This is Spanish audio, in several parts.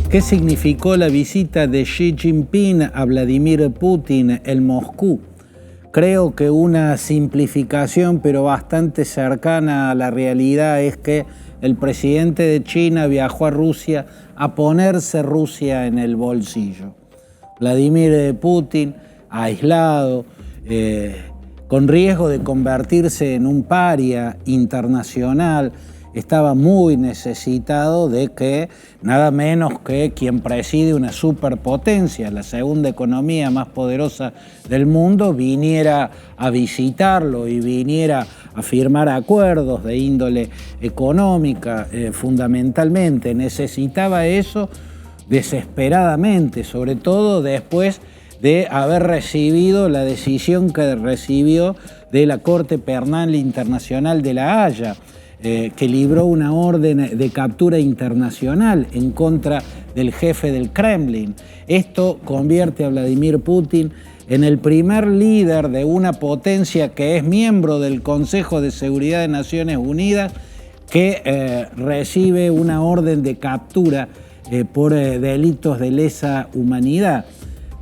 ¿Qué significó la visita de Xi Jinping a Vladimir Putin en Moscú? Creo que una simplificación, pero bastante cercana a la realidad, es que el presidente de China viajó a Rusia a ponerse Rusia en el bolsillo. Vladimir Putin, aislado, con riesgo de convertirse en un paria internacional, estaba muy necesitado de que nada menos que quien preside una superpotencia, la segunda economía más poderosa del mundo, viniera a visitarlo y viniera a firmar acuerdos de índole económica, fundamentalmente. Necesitaba eso desesperadamente, sobre todo después de haber recibido la decisión que recibió de la Corte Penal Internacional de La Haya, que libró una orden de captura internacional en contra del jefe del Kremlin. Esto convierte a Vladimir Putin en el primer líder de una potencia que es miembro del Consejo de Seguridad de Naciones Unidas que recibe una orden de captura por delitos de lesa humanidad.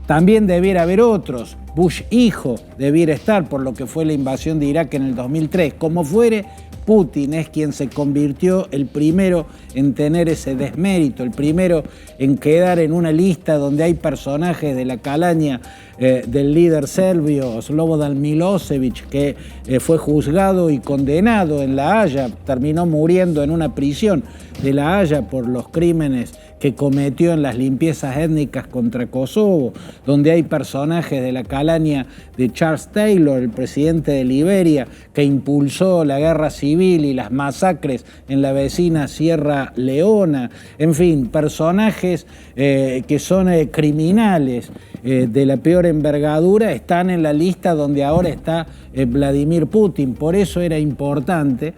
También debiera haber otros. Bush hijo debiera estar por lo que fue la invasión de Irak en el 2003. Como fuere, Putin es quien se convirtió el primero en tener ese desmérito, el primero en quedar en una lista donde hay personajes de la calaña del líder serbio Slobodan Milosevic, que fue juzgado y condenado en La Haya, terminó muriendo en una prisión de La Haya por los crímenes que cometió en las limpiezas étnicas contra Kosovo, donde hay personajes de la calaña de Charles Taylor, el presidente de Liberia, que impulsó la guerra civil y las masacres en la vecina Sierra Leona. En fin, personajes que son criminales de la peor envergadura están en la lista donde ahora está Vladimir Putin. Por eso era importante,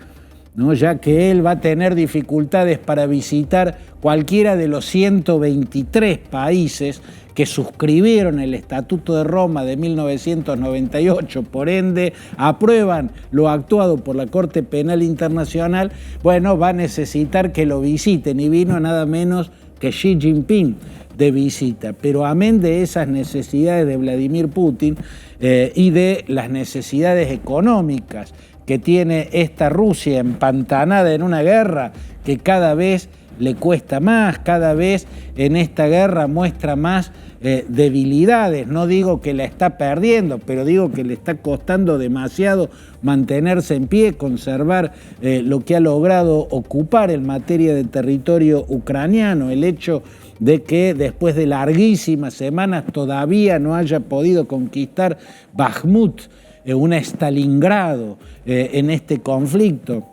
¿no?, ya que él va a tener dificultades para visitar cualquiera de los 123 países que suscribieron el Estatuto de Roma de 1998, por ende aprueban lo actuado por la Corte Penal Internacional. Bueno, va a necesitar que lo visiten, y vino nada menos que Xi Jinping de visita. Pero amén de esas necesidades de Vladimir Putin y de las necesidades económicas que tiene esta Rusia empantanada en una guerra que cada vez le cuesta más, cada vez en esta guerra muestra más debilidades. No digo que la está perdiendo, pero digo que le está costando demasiado mantenerse en pie, conservar lo que ha logrado ocupar en materia de territorio ucraniano. El hecho de que después de larguísimas semanas todavía no haya podido conquistar Bakhmut, un Stalingrado en este conflicto.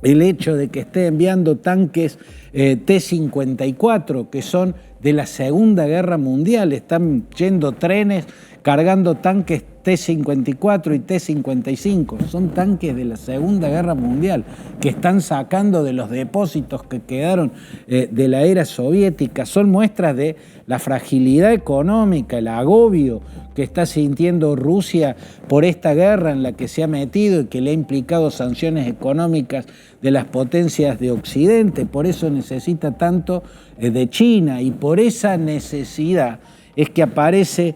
El hecho de que esté enviando tanques T-54, que son de la Segunda Guerra Mundial, están yendo trenes cargando tanques T-54 y T-55, son tanques de la Segunda Guerra Mundial que están sacando de los depósitos que quedaron de la era soviética. Son muestras de la fragilidad económica, el agobio que está sintiendo Rusia por esta guerra en la que se ha metido y que le ha implicado sanciones económicas de las potencias de Occidente. Por eso necesita tanto de China, y por esa necesidad es que aparece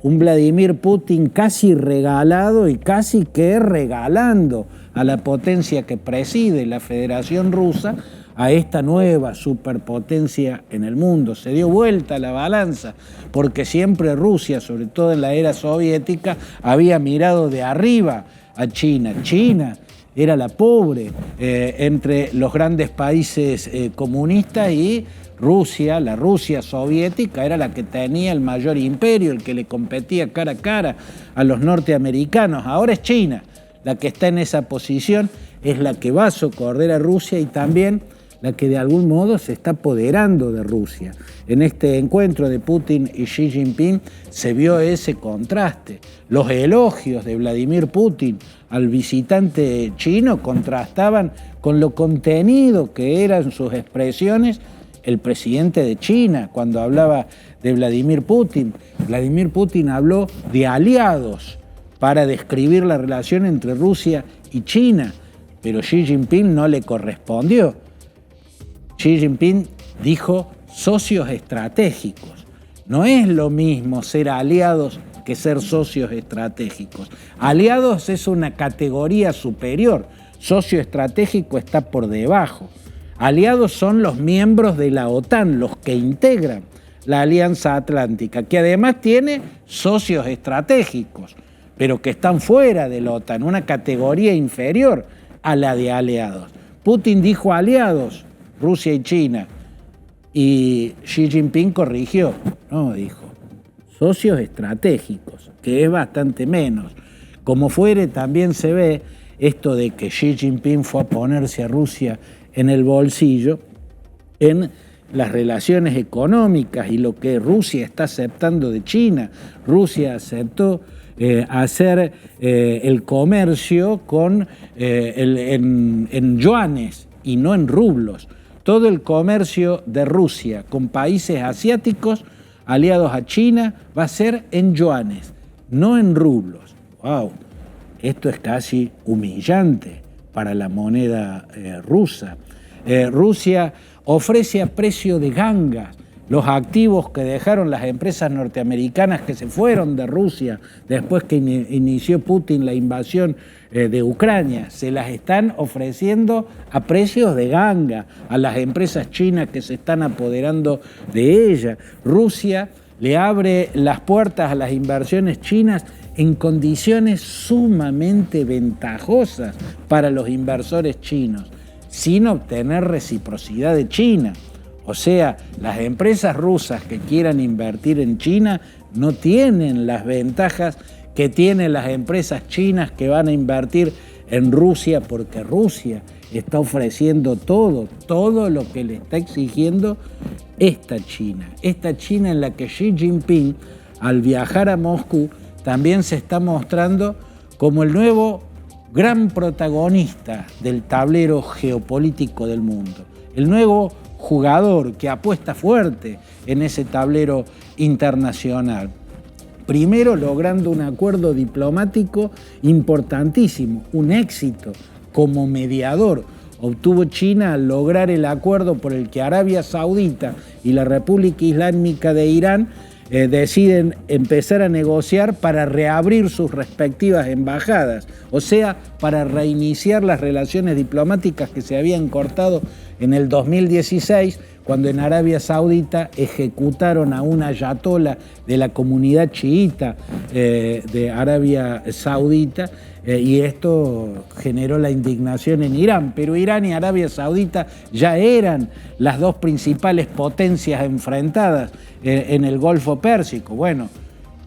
un Vladimir Putin casi regalado y casi que regalando a la potencia que preside la Federación Rusa, a esta nueva superpotencia en el mundo. Se dio vuelta la balanza, porque siempre Rusia, sobre todo en la era soviética, había mirado de arriba a China. China era la pobre entre los grandes países comunistas, y Rusia, la Rusia soviética, era la que tenía el mayor imperio, el que le competía cara a cara a los norteamericanos. Ahora es China la que está en esa posición, es la que va a socorrer a Rusia y también la que de algún modo se está apoderando de Rusia. En este encuentro de Putin y Xi Jinping se vio ese contraste. Los elogios de Vladimir Putin al visitante chino contrastaban con lo contenido que eran sus expresiones el presidente de China cuando hablaba de Vladimir Putin. Vladimir Putin habló de aliados para describir la relación entre Rusia y China, pero Xi Jinping no le correspondió. Xi Jinping dijo socios estratégicos. No es lo mismo ser aliados que ser socios estratégicos. Aliados es una categoría superior, socio estratégico está por debajo. Aliados son los miembros de la OTAN, los que integran la Alianza Atlántica, que además tiene socios estratégicos, pero que están fuera de la OTAN, una categoría inferior a la de aliados. Putin dijo aliados, Rusia y China, y Xi Jinping corrigió, no, dijo socios estratégicos, que es bastante menos. Como fuere, también se ve esto de que Xi Jinping fue a ponerse a Rusia en el bolsillo en las relaciones económicas y lo que Rusia está aceptando de China. Rusia aceptó hacer el comercio en yuanes y no en rublos. Todo el comercio de Rusia con países asiáticos aliados a China va a ser en yuanes, no en rublos. ¡Wow! Esto es casi humillante para la moneda rusa. Rusia ofrece a precio de gangas los activos que dejaron las empresas norteamericanas que se fueron de Rusia después que inició Putin la invasión de Ucrania. Se las están ofreciendo a precios de ganga a las empresas chinas que se están apoderando de ellas. Rusia le abre las puertas a las inversiones chinas en condiciones sumamente ventajosas para los inversores chinos, sin obtener reciprocidad de China. O sea, las empresas rusas que quieran invertir en China no tienen las ventajas que tienen las empresas chinas que van a invertir en Rusia, porque Rusia está ofreciendo todo lo que le está exigiendo esta China en la que Xi Jinping, al viajar a Moscú, también se está mostrando como el nuevo gran protagonista del tablero geopolítico del mundo, el nuevo jugador que apuesta fuerte en ese tablero internacional. Primero logrando un acuerdo diplomático importantísimo, un éxito como mediador. Obtuvo China al lograr el acuerdo por el que Arabia Saudita y la República Islámica de Irán deciden empezar a negociar para reabrir sus respectivas embajadas, o sea, para reiniciar las relaciones diplomáticas que se habían cortado en el 2016, cuando en Arabia Saudita ejecutaron a un ayatolá de la comunidad chiita de Arabia Saudita, y esto generó la indignación en Irán. Pero Irán y Arabia Saudita ya eran las dos principales potencias enfrentadas en el Golfo Pérsico. Bueno,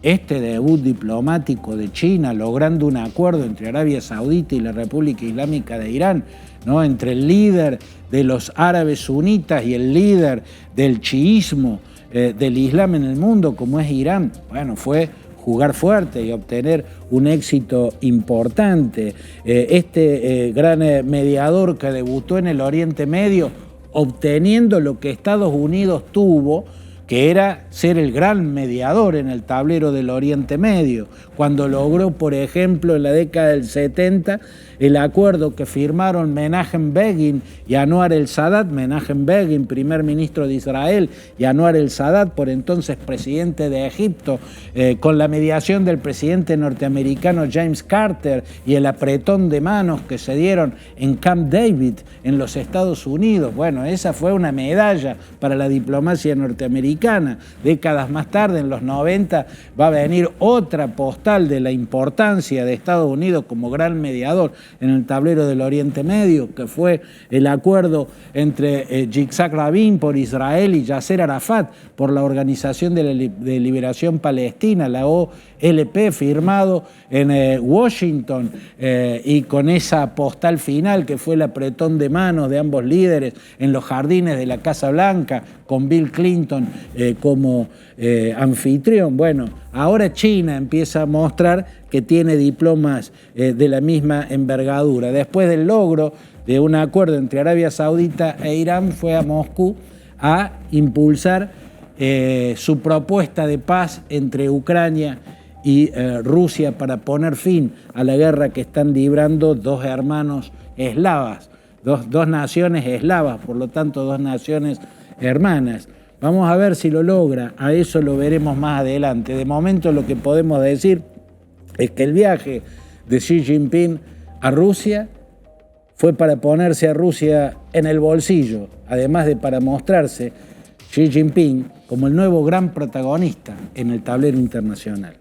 este debut diplomático de China, logrando un acuerdo entre Arabia Saudita y la República Islámica de Irán, ¿no? Entre el líder de los árabes sunitas y el líder del chiismo del Islam en el mundo, como es Irán, bueno, fue jugar fuerte y obtener un éxito importante. Este gran mediador que debutó en el Oriente Medio, obteniendo lo que Estados Unidos tuvo, que era ser el gran mediador en el tablero del Oriente Medio, cuando logró, por ejemplo, en la década del 70, el acuerdo que firmaron Menachem Begin y Anwar el-Sadat, Menachem Begin, primer ministro de Israel, y Anwar el-Sadat, por entonces presidente de Egipto, con la mediación del presidente norteamericano James Carter y el apretón de manos que se dieron en Camp David, en los Estados Unidos. Bueno, esa fue una medalla para la diplomacia norteamericana. Décadas más tarde, en los 90, va a venir otra postal de la importancia de Estados Unidos como gran mediador en el tablero del Oriente Medio, que fue el acuerdo entre Yitzhak Rabin por Israel y Yasser Arafat por la Organización de Liberación Palestina, la OLP, firmado en Washington, y con esa postal final que fue el apretón de manos de ambos líderes en los jardines de la Casa Blanca, con Bill Clinton como anfitrión. Bueno, ahora China empieza a mostrar que tiene diplomas de la misma envergadura. Después del logro de un acuerdo entre Arabia Saudita e Irán, fue a Moscú a impulsar su propuesta de paz entre Ucrania y Rusia para poner fin a la guerra que están librando dos hermanos eslavas, dos naciones eslavas, por lo tanto dos naciones hermanas. Vamos a ver si lo logra, a eso lo veremos más adelante. De momento lo que podemos decir es que el viaje de Xi Jinping a Rusia fue para ponerse a Rusia en el bolsillo, además de para mostrarse Xi Jinping como el nuevo gran protagonista en el tablero internacional.